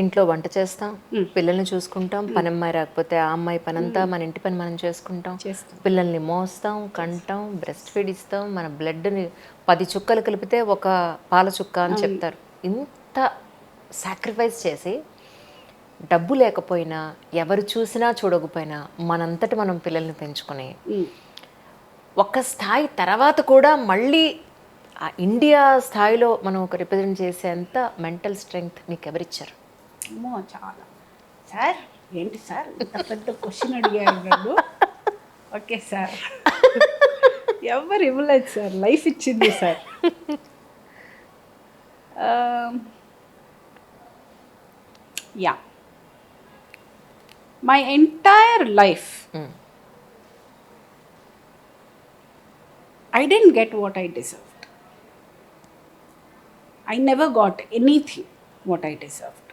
ఇంట్లో వంట చేస్తాం, పిల్లల్ని చూసుకుంటాం, పనమ్మాయి రాకపోతే ఆ అమ్మాయి పనంతా మన ఇంటి పని మనం చేసుకుంటాం, పిల్లల్ని మోస్తాం, కంటాం, బ్రెస్ట్ ఫీడ్ ఇస్తాం, మన బ్లడ్ని 10 చుక్కలు కలిపితే ఒక పాల చుక్క అని చెప్తారు. ఇంత సాక్రిఫైస్ చేసి డబ్బు లేకపోయినా ఎవరు చూసినా చూడకపోయినా మనంతటి మనం పిల్లల్ని పెంచుకొని ఒక స్థాయి తర్వాత కూడా మళ్ళీ ఆ ఇండియా స్థాయిలో మనం ఒక రిప్రజెంట్ చేసేంత మెంటల్ స్ట్రెంగ్త్ నీకు ఎవరిచ్చారు? అమ్మో చాలా. సార్ ఏంటి సార్ ఇంత పెద్ద క్వశ్చన్ అడిగారు నన్ను. ఓకే సార్, ఎవరు ఇవ్వలేదు సార్, లైఫ్ ఇచ్చింది sir. Yeah, my entire life I didn't get what I deserved. I never got anything what I deserved.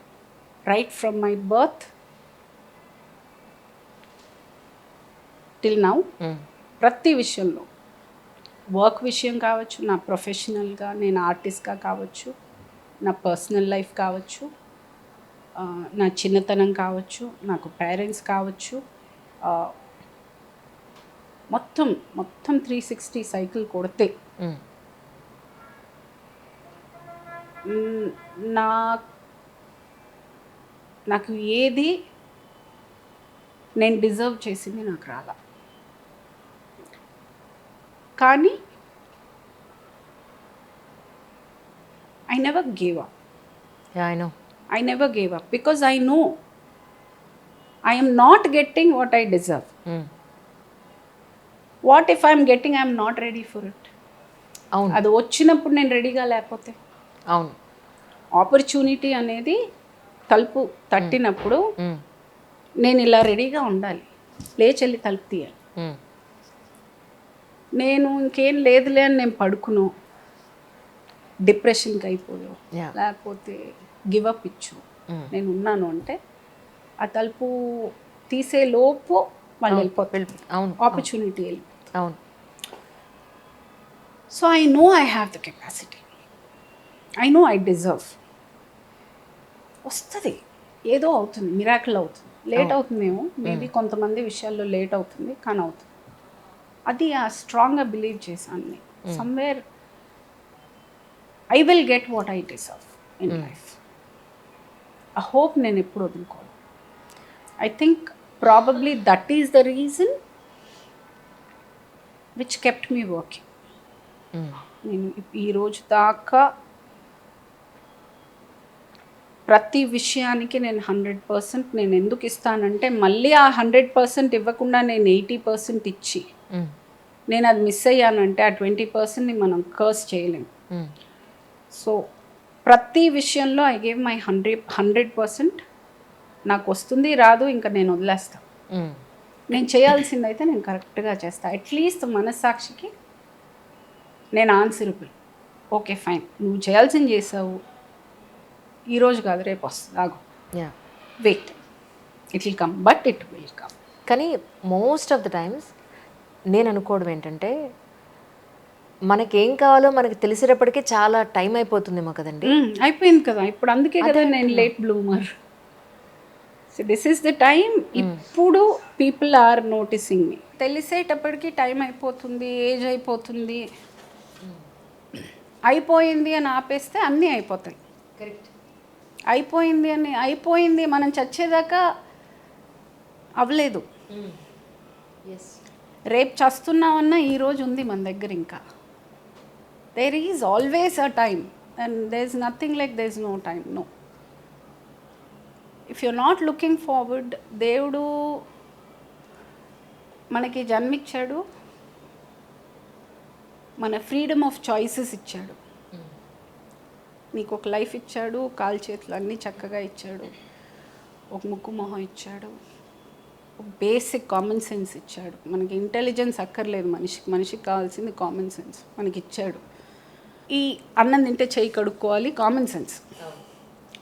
Right from my birth till now, ప్రతి విషయంలో, వర్క్ విషయం కావచ్చు, నా ప్రొఫెషనల్గా నేను ఆర్టిస్ట్గా కావచ్చు, నా పర్సనల్ లైఫ్ కావచ్చు, నా చిన్నతనం కావచ్చు, నాకు పేరెంట్స్ కావచ్చు, మొత్తం 360 సైకిల్ కొడితే నాకు ఏది నేను డిజర్వ్ చేసింది నాకు రాలా. కానీ I never gave up. Yeah, I know. I never gave up because I know I am not getting what I deserve. What if I'm getting I'm not ready for it. అవును, అది వచ్చినప్పుడు నేను రెడీగా లేకపోతే. అవును, ఆపర్చునిటీ అనేది తలుపు తట్టినప్పుడు నేను ఇలా రెడీగా ఉండాలి, లేచెల్లి తలుపు తీయాలి. నేను ఇంకేం లేదులే అని నేను పడుకును, డిప్రెషన్కి అయిపోయావు, లేకపోతే గివప్ ఇచ్చు, నేను ఉన్నాను అంటే ఆ తలుపు తీసే లోపు వాళ్ళు వెళ్ళిపోతారు. అవును, ఆపర్చునిటీ వెళ్ళి. అవును. So I know I have the capacity, I know I deserve. వస్తుంది, ఏదో అవుతుంది, మిరాకిల్ అవుతుంది. లేట్ అవుతుందేమో, మేబీ కొంతమంది విషయాల్లో లేట్ అవుతుంది, కానీ అవుతుంది. అది ఆ స్ట్రాంగ్గా బిలీవ్ చేశాను నేను. Somewhere I will get what I deserve in life. ఆ హోప్ నేను ఎప్పుడు వదులుకోను. I think probably that is the reason which kept me working. నేను ఈరోజు దాకా ప్రతి విషయానికి నేను 100% నేను ఎందుకు ఇస్తానంటే, మళ్ళీ ఆ 100% ఇవ్వకుండా నేను 80% ఇచ్చి నేను అది మిస్ అయ్యానంటే ఆ 20%ని మనం కర్స్ చేయలేము. సో ప్రతి విషయంలో ఐ గేవ్ మై 100%. నాకు వస్తుంది రాదు ఇంకా నేను వదిలేస్తాను. నేను చేయాల్సిందైతే నేను కరెక్ట్గా చేస్తాను. అట్లీస్ట్ మనస్సాక్షికి నేను ఆన్సరబుల్. ఓకే ఫైన్, నువ్వు చేయాల్సింది చేసావు, ఈరోజు కాదు రేపు వస్తుంది, ఆగు, wait, it will come, but it will come. కానీ మోస్ట్ ఆఫ్ ద టైమ్స్ నేను అనుకోవడం ఏంటంటే, మనకేం కావాలో మనకి తెలిసేటప్పటికే చాలా టైం అయిపోతుందేమో కదండి. అయిపోయింది కదా ఇప్పుడు, అందుకే కదా నేను late bloomer. So this is the time. ఇప్పుడు పీపుల్ ఆర్ నోటీసింగ్ మీ. తెలిసేటప్పటికి టైం అయిపోతుంది, ఏజ్ అయిపోతుంది, అయిపోయింది అని ఆపేస్తే అన్నీ అయిపోతాయి. కరెక్ట్. అయిపోయింది మనం చచ్చేదాకా అవ్వలేదు. రేపు చస్తున్నామన్నా ఈరోజు ఉంది మన దగ్గర. ఇంకా there is always a time and there is nothing like there is no time. No, if your not looking forward, దేవుడు మనకి జన్మిచ్చాడు, మన ఫ్రీడమ్ ఆఫ్ చాయిసెస్ ఇచ్చాడు, నీకు ఒక లైఫ్ ఇచ్చాడు, కాలు చేతులు అన్నీ చక్కగా ఇచ్చాడు, ఒక ముక్కు మొహం ఇచ్చాడు, ఒక బేసిక్ కామన్ సెన్స్ ఇచ్చాడు. మనకి ఇంటెలిజెన్స్ అక్కర్లేదు, మనిషికి కావాల్సింది కామన్ సెన్స్ మనకి ఇచ్చాడు. ఈ అన్నం తింటే చేయి కడుక్కోవాలి, కామన్ సెన్స్.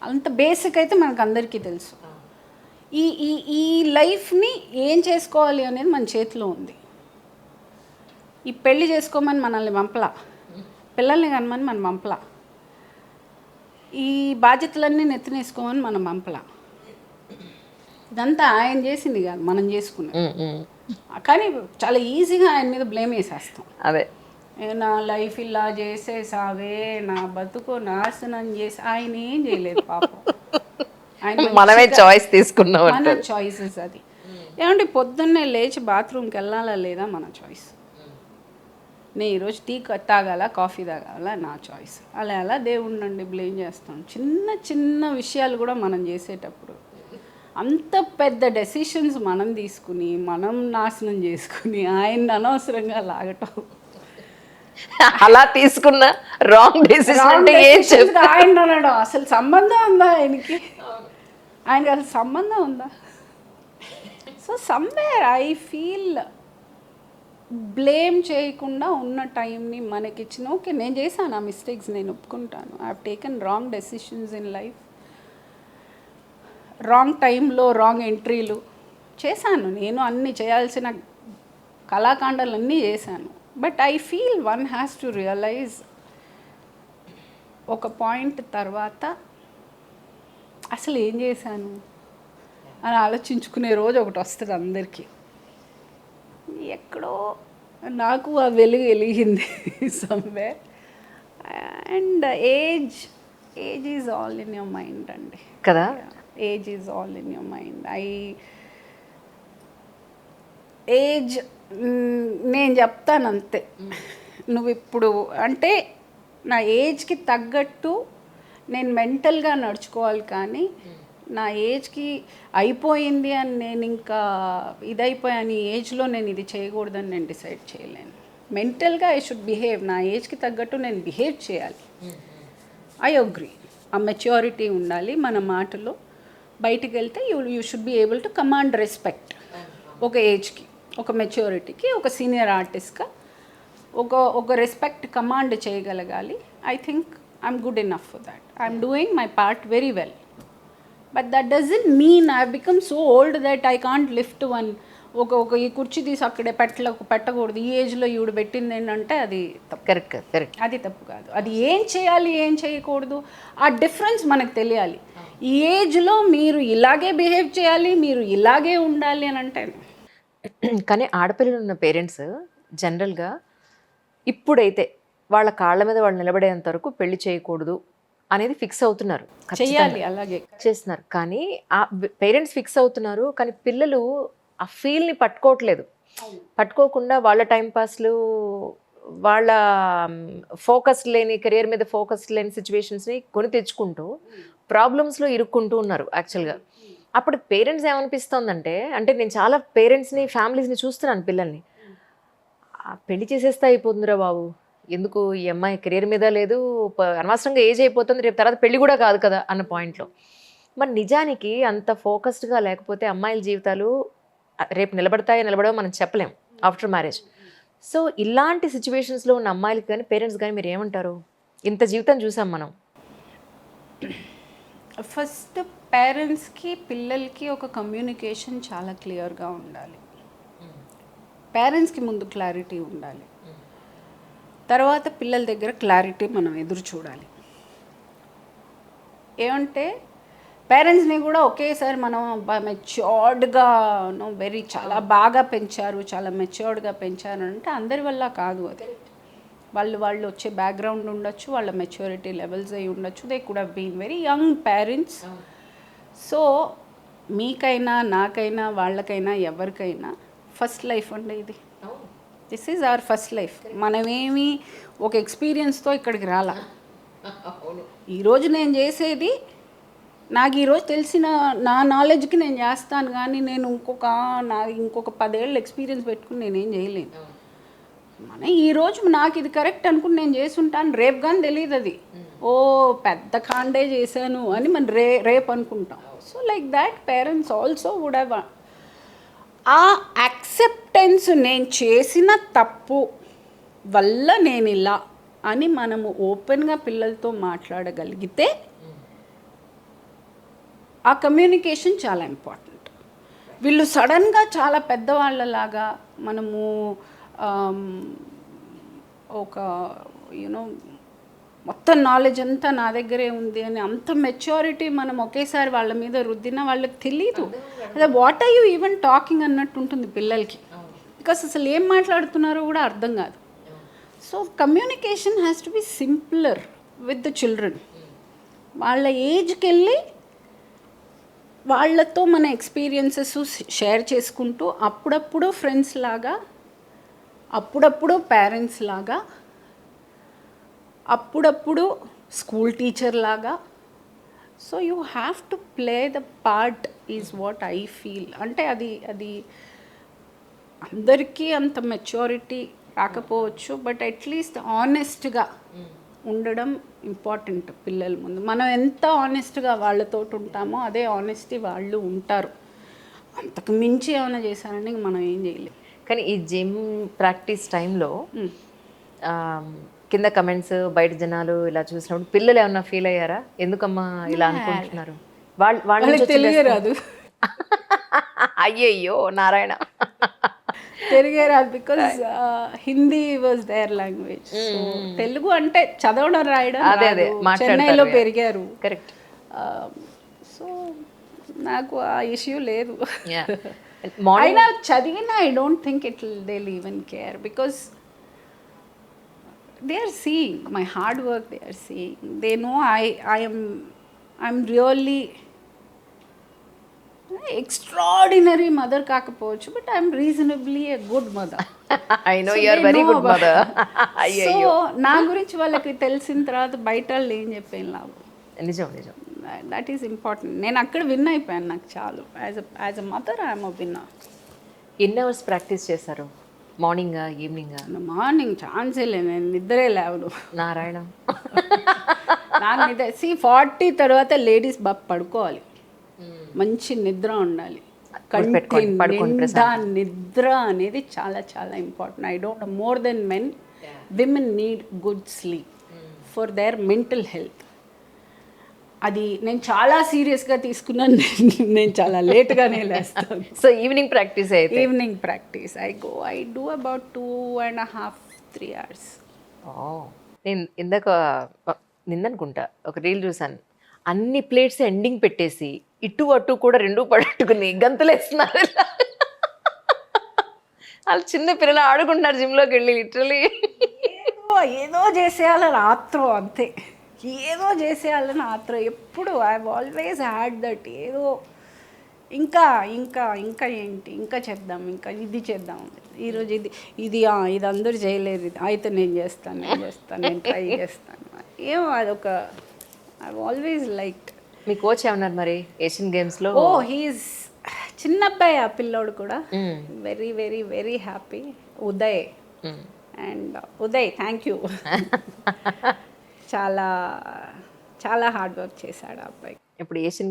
అంత బేసిక్ అయితే మనకు అందరికీ తెలుసు. ఈ ఈ ఈ లైఫ్ని ఏం చేసుకోవాలి అనేది మన చేతిలో ఉంది. ఈ పెళ్ళి చేసుకోమని మనల్ని పంపలా, పిల్లల్ని కనమని మనం పంపలా. ఈ బాధ్యతలన్నీ నెత్తినేసుకోమని మనం పంపలా. ఇదంతా ఆయన చేసింది కాదు, మనం చేసుకున్నాం. కానీ చాలా ఈజీగా ఆయన మీద బ్లేమ్ వేసేస్తాం. అదే నా లైఫ్ ఇలా చేసేసావే, నా బతుకు నాశనం చేసి, ఆయన ఏం చేయలేదు పాపం. ఆయన మనమే చాయిస్ తీసుకున్నాం. మన చాయిసెస్ అది. ఏమంటే పొద్దున్నే లేచి బాత్రూమ్కి వెళ్ళాలా లేదా మన చాయిస్. నేను ఈరోజు టీ తాగాల కాఫీ తాగాల నా చాయిస్. అలా దేవుణ్ణి బ్లేమ్ చేస్తాం. చిన్న చిన్న విషయాలు కూడా మనం చేసేటప్పుడు అంత పెద్ద డెసిషన్స్ మనం తీసుకుని మనం నాశనం చేసుకుని ఆయన అనవసరంగా లాగటం. అలా తీసుకున్న రాంగ్ డెసిషన్ ఆయన అనడం అసలు సంబంధం ఉందా ఆయనకి అసలు సంబంధం ఉందా? So somewhere I feel blame చేయకుండా ఉన్న టైంని మనకిచ్చిన, ఓకే నేను చేశాను ఆ మిస్టేక్స్, నేను ఒప్పుకుంటాను. I have taken wrong decisions in life, wrong టైంలో రాంగ్ ఎంట్రీలు చేశాను. నేను అన్ని చేయాల్సిన కళాకాండాలన్నీ చేశాను. But I feel one has to realise ఒక పాయింట్ తర్వాత అసలు ఏం చేశాను అని ఆలోచించుకునే రోజు ఒకటి వస్తుంది అందరికీ. ఎక్కడో నాకు ఆ వెలుగు వెలిగింది somewhere. And age is all in your mind అండి కదా. Age is all in your mind. Age నేను చెప్తాను అంతే. నువ్వు ఇప్పుడు అంటే నా ఏజ్కి తగ్గట్టు నేను మెంటల్గా నడుచుకోవాలి, కానీ నా ఏజ్కి అయిపోయింది అని నేను ఇంకా ఇదైపోయాను, ఈ ఏజ్లో నేను ఇది చేయకూడదని నేను డిసైడ్ చేయలేను. మెంటల్గా ఐ షుడ్ బిహేవ్, నా ఏజ్కి తగ్గట్టు నేను బిహేవ్ చేయాలి. I agree. ఆ మెచ్యూరిటీ ఉండాలి మన మాటలో. బయటికి వెళ్తే you should be able to command respect. ఒక ఏజ్కి, ఒక మెచ్యూరిటీకి, ఒక సీనియర్ ఆర్టిస్ట్గా ఒక రెస్పెక్ట్ కమాండ్ చేయగలగాలి. I think I'm good enough for that. I'm doing my part very well. But that doesn't mean I become so old that I can't lift one. ఒక ఈ కుర్చీ తీసి అక్కడే పెట్టకూడదు, ఈ ఏజ్లో ఈవిడ పెట్టింది ఏంటంటే అది తప్పు. కరెక్ట్. అది తప్పు కాదు. అది ఏం చేయాలి ఏం చేయకూడదు ఆ డిఫరెన్స్ మనకు తెలియాలి. ఈ ఏజ్లో మీరు ఇలాగే బిహేవ్ చేయాలి, మీరు ఇలాగే ఉండాలి అని అంటే. కానీ ఆడపిల్లలు ఉన్న పేరెంట్స్ జనరల్గా ఇప్పుడైతే వాళ్ళ కాళ్ళ మీద వాళ్ళు నిలబడేంత వరకు పెళ్లి చేయకూడదు అనేది ఫిక్స్ అవుతున్నారు, చేయాలి, అలాగే చేస్తున్నారు. కానీ ఆ పేరెంట్స్ ఫిక్స్ అవుతున్నారు, కానీ పిల్లలు ఆ ఫీల్ని పట్టుకోకుండా వాళ్ళ టైంపాస్లు, వాళ్ళ ఫోకస్ లేని కెరియర్ మీద ఫోకస్ లేని సిచ్యువేషన్స్ని కొని తెచ్చుకుంటూ ప్రాబ్లమ్స్లో ఇరుక్కుంటూ ఉన్నారు యాక్చువల్గా. అప్పుడు పేరెంట్స్ ఏమనిపిస్తోందంటే, అంటే నేను చాలా పేరెంట్స్ని ఫ్యామిలీస్ని చూస్తున్నాను, పిల్లల్ని పెళ్లి చేసేస్తే అయిపోతుందిరా బాబు, ఎందుకు ఈ అమ్మాయి కెరీర్ మీద లేదు, అనవసరంగా ఏజ్ అయిపోతుంది, రేపు తర్వాత పెళ్లి కూడా కాదు కదా అన్న పాయింట్లో. మరి నిజానికి అంత ఫోకస్డ్గా లేకపోతే అమ్మాయిల జీవితాలు రేపు నిలబడవో మనం చెప్పలేం ఆఫ్టర్ మ్యారేజ్. సో ఇలాంటి సిచ్యువేషన్స్లో ఉన్న అమ్మాయిలకి కానీ పేరెంట్స్ కానీ మీరు ఏమంటారు? ఇంత జీవితం చూసాం మనం. ఫస్ట్ పేరెంట్స్కి పిల్లలకి ఒక కమ్యూనికేషన్ చాలా క్లియర్గా ఉండాలి. పేరెంట్స్కి ముందు క్లారిటీ ఉండాలి, తర్వాత పిల్లల దగ్గర క్లారిటీ మనం ఎదురు చూడాలి. ఏమంటే పేరెంట్స్ని కూడా ఒకేసారి మనం మెచ్యూర్డ్గా చాలా బాగా పెంచారు, చాలా మెచ్యూర్డ్గా పెంచారు అంటే అందరి వల్ల కాదు అది. వాళ్ళు వచ్చే బ్యాక్గ్రౌండ్ ఉండొచ్చు, వాళ్ళ మెచ్యూరిటీ లెవెల్స్ అయి ఉండొచ్చు. They could have been very young parents. So మీకైనా నాకైనా వాళ్ళకైనా ఎవరికైనా ఫస్ట్ లైఫ్ అండి ఇది. This is our first life. మనమేమి ఒక ఎక్స్పీరియన్స్తో ఇక్కడికి రాలా. ఈరోజు నేను చేసేది నాకు ఈరోజు తెలిసిన నా నాలెడ్జ్కి నేను చేస్తాను, కానీ నేను ఇంకొక 10 ఏళ్ళ ఎక్స్పీరియన్స్ పెట్టుకుని నేనేం చేయలేను. ఈరోజు నాకు ఇది కరెక్ట్ అనుకుని నేను చేసి ఉంటాను, రేపు కానీ తెలియదు అది. ఓ పెద్ద కాండే చేశాను అని మనం రేపు అనుకుంటాం. So like that parents also would have a acceptance, నేను చేసిన తప్పు వల్ల నేను ఇలా అని మనము ఓపెన్గా పిల్లలతో మాట్లాడగలిగితే ఆ కమ్యూనికేషన్ చాలా ఇంపార్టెంట్. వీళ్ళు సడన్గా చాలా పెద్దవాళ్ళలాగా మనము ఒక మొత్తం నాలెడ్జ్ అంతా నా దగ్గరే ఉంది అని అంత మెచ్యూరిటీ మనం ఒకేసారి వాళ్ళ మీద రుద్దినా వాళ్ళకి తెలీదు. అదే what are you even talking అన్నట్టు ఉంటుంది పిల్లలకి. బికాస్ అసలు ఏం మాట్లాడుతున్నారో కూడా అర్థం కాదు. So communication has to be simpler with the children. వాళ్ళ ఏజ్కి వెళ్ళి వాళ్ళతో మన ఎక్స్పీరియన్సెస్ షేర్ చేసుకుంటూ అప్పుడప్పుడు ఫ్రెండ్స్ లాగా, అప్పుడప్పుడు పేరెంట్స్ లాగా, అప్పుడప్పుడు స్కూల్ టీచర్ లాగా. So you have to play the part is what I feel. అంటే అది అందరికీ అంత మెచ్యూరిటీ రాకపోవచ్చు, బట్ అట్లీస్ట్ ఆనెస్ట్గా ఉండడం ఇంపార్టెంట్ పిల్లల ముందు. మనం ఎంత ఆనెస్ట్గా వాళ్ళతో ఉంటామో అదే ఆనెస్టీ వాళ్ళు ఉంటారు. అంతకు మించి ఏమైనా చేశారని మనం ఏం చేయలేం. కానీ ఈ జిమ్ ప్రాక్టీస్ టైంలో కింద కమెంట్స్, బయట జనాలు ఇలా చూసినప్పుడు పిల్లలు ఏమన్నా ఫీల్ అయ్యారా? ఎందుకమ్మా ఇలా అనుకుంటున్నారు? వాళ్ళకి తెలుగే రాదు. అయ్యయ్యో నారాయణ. తెలుగే రాదు because Hindi was there language. So Telugu అంటే చదవడం రాయడం రాదు. చెన్నైలో పెరిగారు. కరెక్ట్. సో నాకు ఆ ఇష్యూ లేదు. అయినా చదివినా I don't think it they even care because they are seeing my hard work. They are seeing, they know I'm really extraordinary mother కాకపోవచ్చు, but I'm reasonably a good mother. I know you are very good mother. So నా గురించి వాళ్ళకి తెలిసిన తర్వాత బయట వాళ్ళు ఏం చెప్పేం లాభం. నిజం నిజం. That is important. నేను అక్కడ విన్ అయిపోయాను, నాకు చాలు. As a mother I'm a winner. ఎన్ని అవర్స్ ప్రాక్టీస్ చేశారు? Morning evening? మార్నింగ్ ఛాన్సే లేదు, నేను నిద్రే లేవను. నారాయణ. నాకు నిద్ర 40 తర్వాత లేడీస్ బాగా పడుకోవాలి, మంచి నిద్ర ఉండాలి. నిండా నిద్ర అనేది చాలా చాలా important. I don't more than men, women need good sleep for their mental health. అది నేను చాలా సీరియస్గా తీసుకున్నాను. నేను చాలా లేట్గానే లేస్తాను. సో ఈవినింగ్ ప్రాక్టీస్ అయితే? Evening practice I do about 2.5-3 hours. నేను ఇందాక నిన్ననుకుంటా ఒక రీల్ చూసాను, అన్ని ప్లేట్స్ ఎండింగ్ పెట్టేసి ఇటు అటు కూడా రెండు పడట్టుకుని గంతులేస్తున్నారు. వాళ్ళు చిన్న పిల్లలు ఆడుకుంటున్నారు జిమ్లోకి వెళ్ళి. లిటరలీ ఏదో చేసేయాలని ఆత్రం, అంతే. ఏదో చేసేయాలని ఆత్రం ఎప్పుడు. I always had that. ఏదో ఇంకా ఇంకా ఇంకా ఏంటి, ఇంకా చేద్దాం, ఇంకా ఇది చేద్దాం, ఈరోజు ఇది అందరూ చేయలేరు, ఇది అయితే నేను చేస్తాను, నేను ట్రై చేస్తాను. ఏమో అదొక I always like. Me coach ఏమన్నారు మరి ఏషియన్ గేమ్స్లో? హీఈస్ చిన్న అబ్బాయి, ఆ పిల్లోడు కూడా very very very happy. Uday. And Uday, thank you. చాలా చాలా హార్డ్ వర్క్ చేశాడు ఆ అబ్బాయి. ఇప్పుడు ఏషియన్